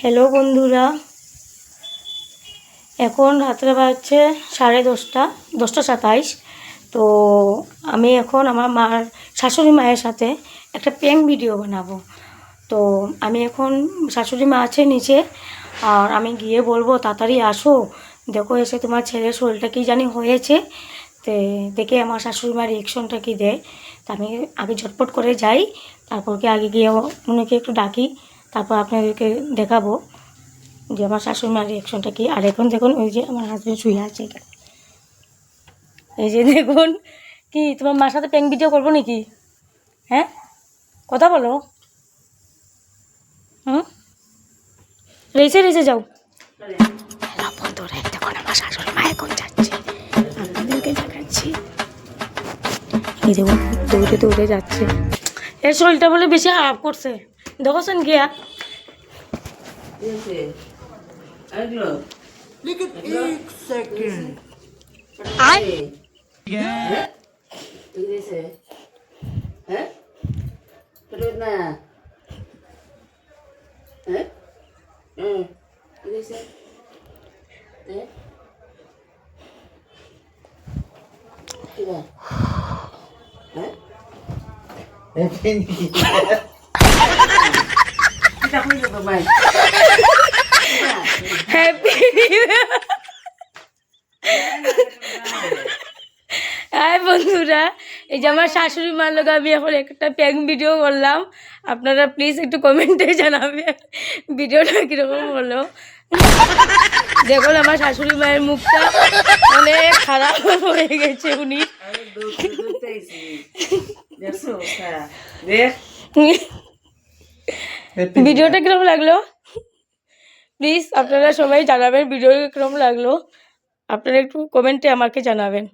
Hello বন্ধুরা, এখন রাত্রে বাজছে 10:30, 10:27। তো আমি এখন আমার শাশুড়ি মায়ের সাথে একটা প্র্যাঙ্ক ভিডিও বানাবো। তো আমি এখন শাশুড়ি মা আছে নিচে, আর আমি গিয়ে বলবো তাড়াতাড়ি আসো, দেখো এসে তোমার ছেলের শরীরটা কী জানি হয়েছে। তো দেখে আমার শাশুড়ি মার রিয়েকশনটা কী দেয়। তা আমি আগে ঝটপট করে যাই, তারপর কি আগে গিয়ে উনাকে একটু ডাকি, তারপর আপনাদেরকে দেখাবো যে আমার শাশুড়ি মার রিয়াকশনটা কি। আর এখন দেখুন ওই যে আমার হাজব্যান্ড শুয়ে আছে এখানে, এই যে দেখুন। কি তোমার মার সাথে প্র্যাঙ্ক ভিডিও করবো নাকি? হ্যাঁ, কথা বলো। রেসে রেসে যাও। হ্যালো বন্ধুরা, দেখুন আমার শাশুড়ি মা এখন যাচ্ছে, আপনাদেরকে দেখাচ্ছি। এই দেখুন দৌড়ে দৌড়ে যাচ্ছে, এর শরীরটা বলে বেশি খারাপ করছে, দেখোছেন গিয়া। लेकिन एक सेकंड হ্যাপি হাই বন্ধুরা, এই যে আমার শাশুড়ি মার লোক আমি এখন একটা প্র্যাঙ্ক ভিডিও করলাম। আপনারা প্লিজ একটু কমেন্টে জানাবেন ভিডিওটা কীরকম হলো। দেখুন আমার শাশুড়ি মায়ের মুখটা অনেক খারাপ হয়ে গেছে। উনি ভিডিওটা কীরকম লাগলো প্লিজ আপনারা সবাই জানাবেন ভিডিও কীরকম লাগলো। আপনারা একটু কমেন্টে আমাকে জানাবেন।